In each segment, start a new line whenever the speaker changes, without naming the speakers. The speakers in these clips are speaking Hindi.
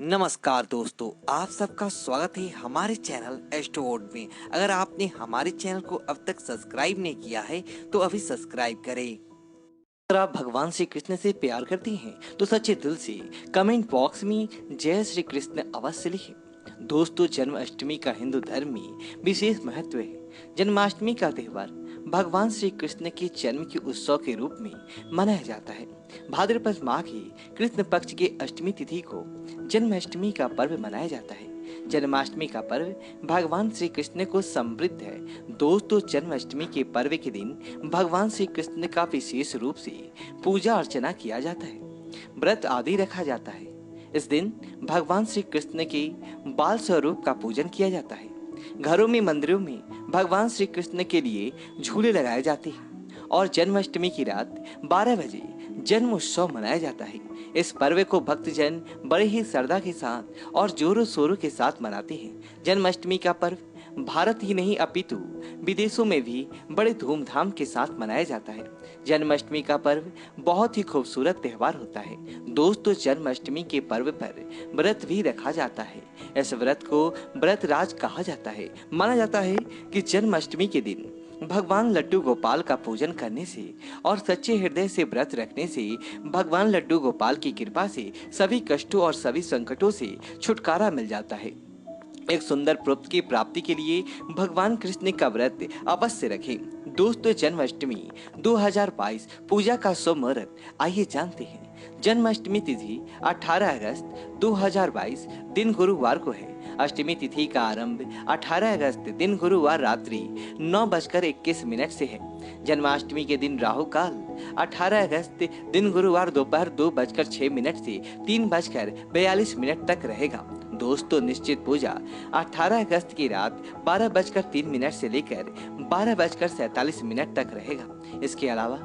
नमस्कार दोस्तों, आप सबका स्वागत है हमारे चैनल एस्ट्रोवर्ड में। अगर आपने हमारे चैनल को अब तक सब्सक्राइब नहीं किया है तो अभी सब्सक्राइब करें। अगर आप भगवान श्री कृष्ण से प्यार करते हैं तो सच्चे दिल से कमेंट बॉक्स में जय श्री कृष्ण अवश्य लिखें। दोस्तों, जन्माष्टमी का हिंदू धर्म में विशेष महत्व है। जन्माष्टमी का त्योहार भगवान श्री कृष्ण के जन्म के उत्सव के रूप में मनाया जाता है। भाद्रपद माह की कृष्ण पक्ष के अष्टमी तिथि को जन्माष्टमी का पर्व मनाया जाता है। जन्माष्टमी का पर्व भगवान श्री कृष्ण को समृद्ध है। दोस्तों, जन्माष्टमी के पर्व के दिन भगवान श्री कृष्ण का विशेष रूप से पूजा अर्चना किया जाता है, व्रत आदि रखा जाता है। इस दिन भगवान श्री कृष्ण के बाल स्वरूप का पूजन किया जाता है। घरों में, मंदिरों में भगवान श्री कृष्ण के लिए झूले लगाए जाते हैं और जन्माष्टमी की रात 12 बजे जन्म उत्सव मनाया जाता है। इस पर्व को भक्तजन बड़े ही श्रद्धा के साथ और जोरों शोरों के साथ मनाते हैं। जन्माष्टमी का पर्व भारत ही नहीं अपितु विदेशों में भी बड़े धूमधाम के साथ मनाया जाता है। जन्माष्टमी का पर्व बहुत ही खूबसूरत त्योहार होता है। दोस्तों, जन्माष्टमी के पर्व पर व्रत भी रखा जाता है। इस व्रत को व्रत राज कहा जाता है। माना जाता है कि जन्माष्टमी के दिन भगवान लड्डू गोपाल का पूजन करने से और सच्चे हृदय से व्रत रखने से भगवान लड्डू गोपाल की कृपा से सभी कष्टों और सभी संकटों से छुटकारा मिल जाता है। एक सुंदर पुत्र की प्राप्ति के लिए भगवान कृष्ण का व्रत अवश्य रखें। दोस्तों, जन्माष्टमी 2022 पूजा का शुभ मुहूर्त आइए जानते हैं। जन्माष्टमी तिथि 18 अगस्त 2022 दिन गुरुवार को है। अष्टमी तिथि का आरंभ 18 अगस्त दिन गुरुवार रात्रि 9:21 से है। जन्माष्टमी के दिन राहु काल 18 अगस्त दिन गुरुवार दोपहर 2:06 से 3:42 तक रहेगा। दोस्तों, निश्चित पूजा 18 अगस्त की रात 12:03 से लेकर 12:47 तक रहेगा। इसके अलावा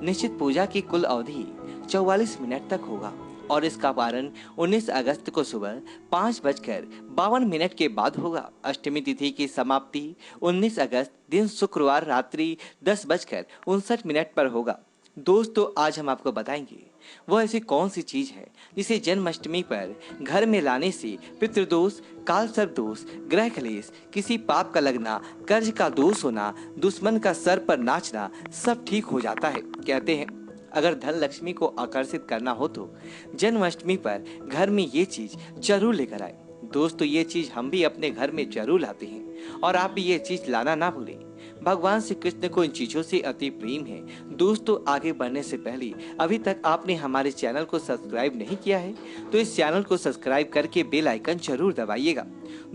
निश्चित पूजा की कुल अवधि 44 मिनट तक होगा और इसका पारण 19 अगस्त को सुबह 5:52 के बाद होगा। अष्टमी तिथि की समाप्ति 19 अगस्त दिन शुक्रवार रात्रि 10:59 पर होगा। दोस्तों, आज हम आपको बताएंगे वह ऐसी कौन सी चीज है जिसे जन्माष्टमी पर घर में लाने से पितृदोष, काल सर्प दोष, ग्रह क्लेश, किसी पाप का लगना, कर्ज का दोष होना, दुश्मन का सर पर नाचना सब ठीक हो जाता है। कहते हैं अगर धन लक्ष्मी को आकर्षित करना हो तो जन्माष्टमी पर घर में ये चीज जरूर लेकर आए। दोस्तों, ये चीज हम भी अपने घर में जरूर लाते हैं और आप भी ये चीज लाना ना भूलें। भगवान श्री कृष्ण को इन चीजों से अति प्रेम है। दोस्तों, आगे बढ़ने से पहले अभी तक आपने हमारे चैनल को सब्सक्राइब नहीं किया है तो इस चैनल को सब्सक्राइब करके बेल आइकन जरूर दबाइएगा।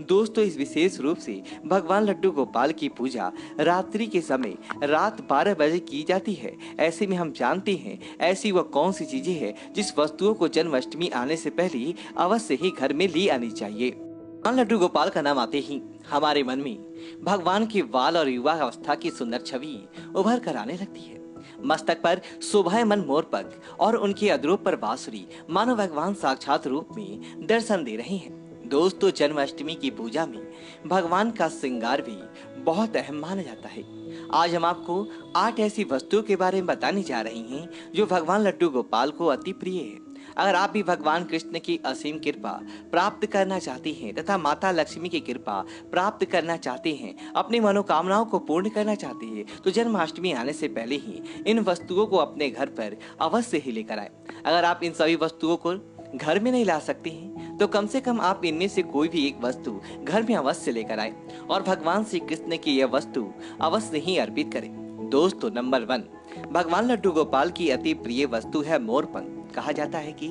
दोस्तों, इस विशेष रूप से भगवान लड्डू गोपाल की पूजा रात्रि के समय रात 12 बजे की जाती है। ऐसे में हम जानते हैं ऐसी वह कौन सी चीजें हैं जिस वस्तुओं को जन्माष्टमी आने से पहले अवश्य ही घर में ले आनी चाहिए। भगवान लड्डू गोपाल का नाम आते ही हमारे मन में भगवान के बाल और युवा अवस्था की सुंदर छवि उभर कर आने लगती है। मस्तक पर शोभायमान मोरपंख और उनके अधरों पर बांसुरी मानो भगवान साक्षात रूप में दर्शन दे रहे हैं। दोस्तों, जन्माष्टमी की पूजा में भगवान का श्रृंगार भी बहुत अहम माना जाता है। आज हम आपको 8 ऐसी वस्तुओं के बारे में बताने जा रहे हैं जो भगवान लड्डू गोपाल को अति प्रिय है। अगर आप भी भगवान कृष्ण की असीम कृपा प्राप्त करना चाहते हैं तथा माता लक्ष्मी की कृपा प्राप्त करना चाहते हैं, अपनी मनोकामनाओं को पूर्ण करना चाहते हैं तो जन्माष्टमी आने से पहले ही इन वस्तुओं को अपने घर पर अवश्य ही लेकर आए। अगर आप इन सभी वस्तुओं को घर में नहीं ला सकते हैं तो कम से कम आप इनमें से कोई भी एक वस्तु घर में अवश्य लेकर आए और भगवान श्री कृष्ण की यह वस्तु अवश्य ही अर्पित करें। दोस्तों, नंबर 1 भगवान लड्डू गोपाल की अति प्रिय वस्तु है मोरपंख। कहा जाता है कि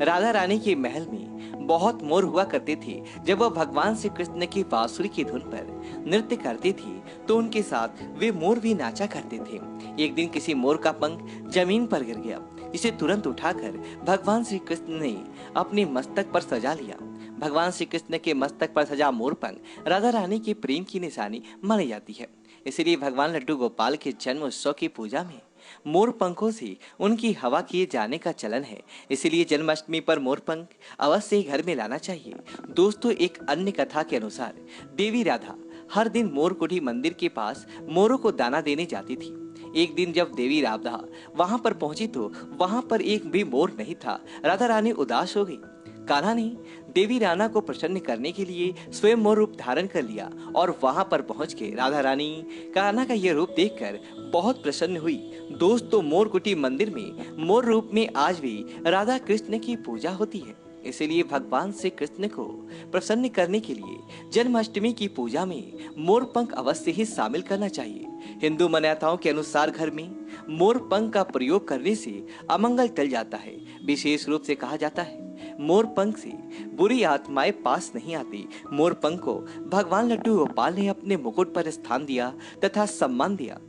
राधा रानी के महल में बहुत मोर हुआ करते थे। जब वह भगवान श्री कृष्ण की बांसुरी की धुन पर नृत्य करती थी तो उनके साथ वे मोर भी नाचा करते थे। एक दिन किसी मोर का पंख जमीन पर गिर गया, जिसे तुरंत उठाकर भगवान श्री कृष्ण ने अपने मस्तक पर सजा लिया। भगवान श्री कृष्ण के मस्तक पर सजा मोर पंख राधा रानी के प्रेम की निशानी मानी जाती है। इसलिए भगवान लड्डू गोपाल के जन्म उत्सव की पूजा में मोर पंखों से उनकी हवा किए जाने का चलन है। इसलिए जन्माष्टमी पर मोर पंख अवश्य ही घर में लाना चाहिए। दोस्तों, एक अन्य कथा के अनुसार देवी राधा हर दिन मोरकुटी मंदिर के पास मोरों को दाना देने जाती थी। एक दिन जब देवी राधा वहां पर पहुंची तो वहां पर एक भी मोर नहीं था। राधा रानी उदास हो गई। कान्हा ने देवी राना को प्रसन्न करने के लिए स्वयं मोर रूप धारण कर लिया और वहां पर पहुंच के राधा रानी कान्हा का यह रूप देखकर बहुत प्रसन्न हुई। दोस्तों, मोरकुटी मंदिर में मोर रूप में आज भी राधा कृष्ण की पूजा होती है। इसीलिए भगवान श्री कृष्ण को प्रसन्न करने के लिए जन्माष्टमी की पूजा में मोर पंख अवश्य ही शामिल करना चाहिए। हिंदू मान्यताओं के अनुसार घर में मोर पंख का प्रयोग करने से अमंगल टल जाता है। विशेष रूप से कहा जाता है मोर पंख से बुरी आत्माएं पास नहीं आती। मोर पंख को भगवान लड्डू गोपाल ने अपने मुकुट पर स्थान दिया तथा सम्मान दिया।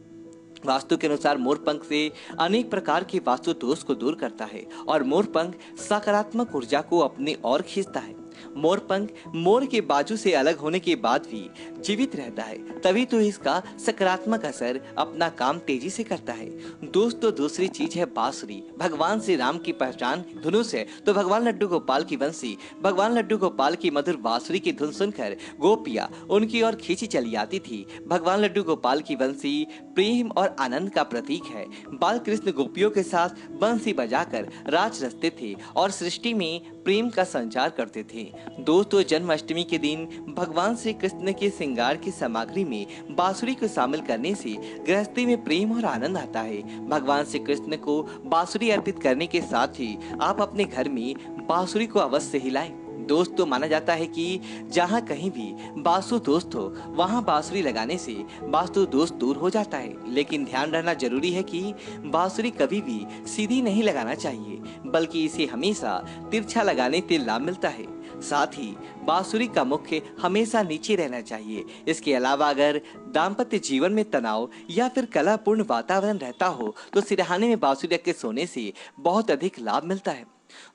वास्तु के अनुसार मोर पंख से अनेक प्रकार के वास्तु दोष को दूर करता है और मोर पंख सकारात्मक ऊर्जा को अपनी ओर खींचता है। मोर पंख मोर के बाजू से अलग होने के बाद भी जीवित रहता है, तभी तो इसका सकारात्मक असर अपना काम तेजी से करता है। दोस्तों, दूसरी चीज है बांसुरी। भगवान श्री राम की पहचान धनुष है, तो भगवान लड्डू गोपाल की बंसी, भगवान लड्डू गोपाल की मधुर बांसुरी की धुन सुनकर गोपियां उनकी ओर खींची चली आती थी। भगवान लड्डू गोपाल की बंसी प्रेम और आनंद का प्रतीक है। बाल कृष्ण गोपियों के साथ बंसी बजाकर राज रचते थे और सृष्टि में प्रेम का संचार करते थे। दोस्तों, जन्माष्टमी के दिन भगवान श्री कृष्ण के श्रृंगार की सामग्री में बांसुरी को शामिल करने से गृहस्थी में प्रेम और आनंद आता है। भगवान श्री कृष्ण को बांसुरी अर्पित करने के साथ ही आप अपने घर में बांसुरी को अवश्य हिलाएं। दोस्तों, माना जाता है कि जहाँ कहीं भी वास्तु दोस्त हो वहाँ बांसुरी लगाने से वास्तु दोष दूर हो जाता है। लेकिन ध्यान रखना जरूरी है कि बांसुरी कभी भी सीधी नहीं लगाना चाहिए, बल्कि इसे हमेशा तिरछा लगाने से लाभ मिलता है। साथ ही बांसुरी का मुख्य हमेशा नीचे रहना चाहिए। इसके अलावा अगर दाम्पत्य जीवन में तनाव या फिर कलापूर्ण वातावरण रहता हो तो सिरहाने में बांसुरी रख के सोने से बहुत अधिक लाभ मिलता है।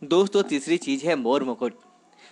दोस्तों, तीसरी चीज है मोर मुकुट।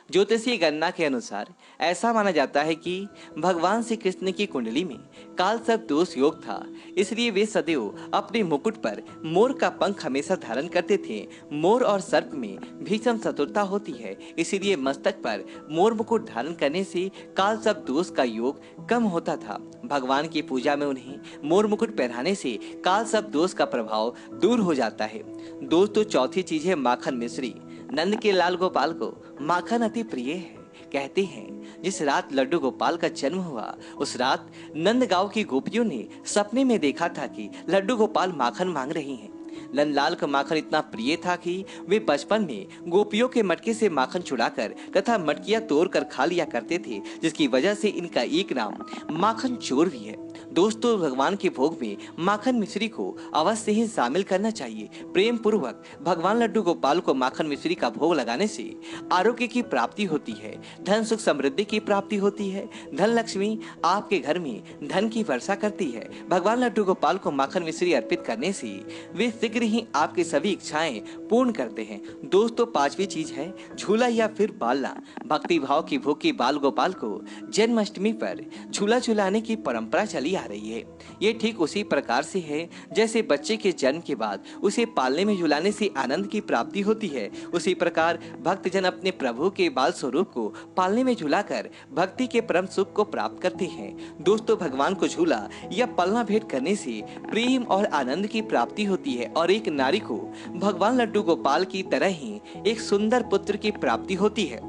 ज्योतिषीय गणना के अनुसार ऐसा माना जाता है कि भगवान श्री कृष्ण की कुंडली में काल सर्प दोष योग था, इसलिए वे सदैव अपने मुकुट पर मोर का पंख हमेशा धारण करते थे। मोर और सर्प में भीषण शत्रुता होती है, इसीलिए मस्तक पर मोर मुकुट धारण करने से काल सर्प दोष का योग कम होता था। भगवान की पूजा में उन्हें मोर मुकुट पहनाने से काल सर्प दोष का प्रभाव दूर हो जाता है। दोस्तों, चौथी चीज है माखन मिश्री। नंद के लाल गोपाल को माखन अति प्रिय है। कहते हैं जिस रात लड्डू गोपाल का जन्म हुआ उस रात नंदगांव की गोपियों ने सपने में देखा था कि लड्डू गोपाल माखन मांग रही हैं। नंदलाल का माखन इतना प्रिय था कि वे बचपन में गोपियों के मटके से माखन चुराकर तथा मटकियां तोड़कर खा लिया करते थे, जिसकी वजह से इनका एक नाम माखन चोर भी है। दोस्तों, भगवान के भोग में माखन मिश्री को अवश्य ही शामिल करना चाहिए। प्रेम पूर्वक भगवान लड्डू गोपाल को माखन मिश्री का भोग लगाने से आरोग्य की प्राप्ति होती है, धन सुख समृद्धि की प्राप्ति होती है, धन लक्ष्मी आपके घर में धन की वर्षा करती है। भगवान लड्डू गोपाल को माखन मिश्री अर्पित करने से वे शीघ्र ही आपकी सभी इच्छाएं पूर्ण करते हैं। दोस्तों, पांचवी चीज है झूला या फिर बालना। भक्ति भाव की भूखी बाल गोपाल को जन्माष्टमी पर झूला झुलाने की परंपरा चली आ रही है। ये ठीक उसी प्रकार से है जैसे बच्चे के जन्म के बाद उसे पालने में झुलाने से आनंद की प्राप्ति होती है, उसी प्रकार भक्तजन अपने प्रभु के बाल स्वरूप को पालने में झुलाकर भक्ति के परम सुख को प्राप्त करते हैं। दोस्तों, भगवान को झूला या पलना भेंट करने से प्रेम और आनंद की प्राप्ति होती है और एक नारी को भगवान लड्डू गोपाल की तरह ही एक सुंदर पुत्र की प्राप्ति होती है,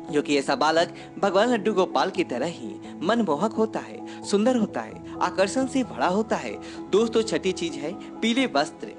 जो कि ऐसा बालक भगवान लड्डू गोपाल की तरह ही मनमोहक होता है, सुंदर होता है, आकर्षण से भरा होता है। दोस्तों, छठी चीज है पीले वस्त्र।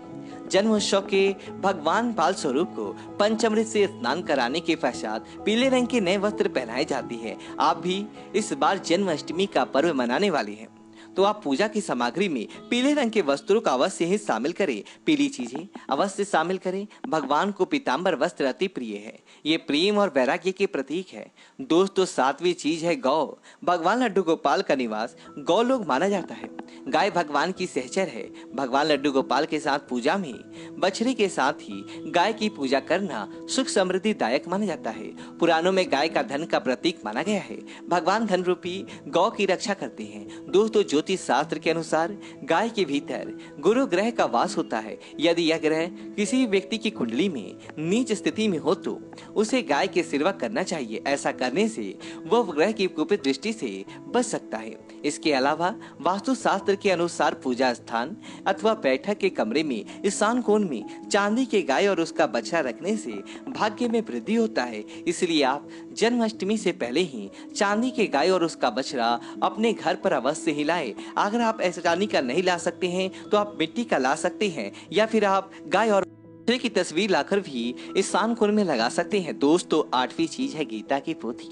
जन्मोत्सव के भगवान बाल स्वरूप को पंचामृत से स्नान कराने के पश्चात पीले रंग के नए वस्त्र पहनाए जाते हैं। आप भी इस बार जन्माष्टमी का पर्व मनाने वाले हैं तो आप पूजा की सामग्री में पीले रंग के वस्त्रों का अवश्य ही शामिल करें। पीली चीजें अवश्य शामिल करें। भगवान को पीताम्बर वस्त्र अति प्रिय है, ये प्रेम और वैराग्य के प्रतीक है। दोस्तों, सातवीं चीज है गौ। भगवान लड्डू गोपाल का निवास गौ लोग माना जाता है। गाय भगवान की सहचर है। भगवान लड्डू गोपाल के साथ पूजा में बछड़ी के साथ ही गाय की पूजा करना सुख समृद्धि दायक माना जाता है। पुराणों में गाय का धन का प्रतीक माना गया है। भगवान धन रूपी गौ की रक्षा करते हैं। दोस्तों, ज्योतिष शास्त्र के अनुसार गाय के भीतर गुरु ग्रह का वास होता है। यदि यह ग्रह किसी भी व्यक्ति की कुंडली में नीच स्थिति में हो तो उसे गाय की सेवा करना चाहिए। ऐसा करने से वह ग्रह की कुपित दृष्टि से बच सकता है। इसके अलावा वास्तु शास्त्र के अनुसार पूजा स्थान अथवा बैठक के कमरे में ईशान कोण में चांदी के गाय और उसका बछड़ा रखने से भाग्य में वृद्धि होता है। इसलिए आप जन्माष्टमी से पहले ही चांदी के गाय और उसका बछड़ा अपने घर पर अवश्य ही लाएं। अगर आप ऐसा चांदी का नहीं ला सकते हैं तो आप मिट्टी का ला सकते हैं, या फिर आप गाय और बछड़े की तस्वीर लाकर भी ईशान कोण में लगा सकते हैं। दोस्तों, 8वीं चीज है गीता की पोथी।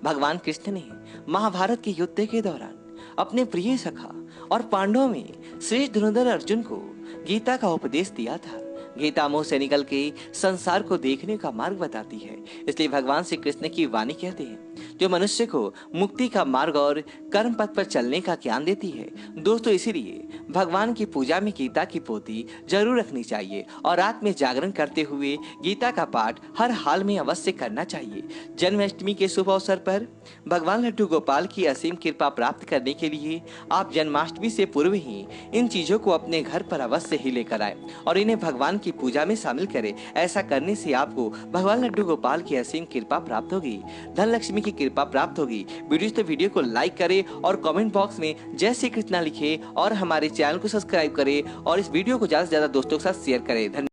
भगवान कृष्ण ने महाभारत के युद्ध के दौरान अपने प्रिय सखा और पांडवों में श्रेष्ठ धनुर्धर अर्जुन को गीता का उपदेश दिया था। गीता मोह से निकल के संसार को देखने का मार्ग बताती है। इसलिए भगवान श्री कृष्ण की वाणी कहते हैं जो मनुष्य को मुक्ति का मार्ग और कर्म पथ पर चलने का ज्ञान देती है। दोस्तों, इसीलिए भगवान की पूजा में गीता की पोथी जरूर रखनी चाहिए और रात में जागरण करते हुए गीता का पाठ हर हाल में अवश्य करना चाहिए। जन्माष्टमी के शुभ अवसर पर भगवान लड्डू गोपाल की असीम कृपा प्राप्त करने के लिए आप जन्माष्टमी से पूर्व ही इन चीजों को अपने घर पर अवश्य ही लेकर आए और इन्हें भगवान की पूजा में शामिल करें। ऐसा करने से आपको भगवान लड्डू गोपाल की असीम कृपा प्राप्त होगी, धन लक्ष्मी की कृपा प्राप्त होगी। वीडियो को लाइक करें और कमेंट बॉक्स में जय श्री कृष्णा लिखें और हमारे चैनल को सब्सक्राइब करें और इस वीडियो को ज्यादा से ज्यादा दोस्तों के साथ शेयर करें। धन्यवाद।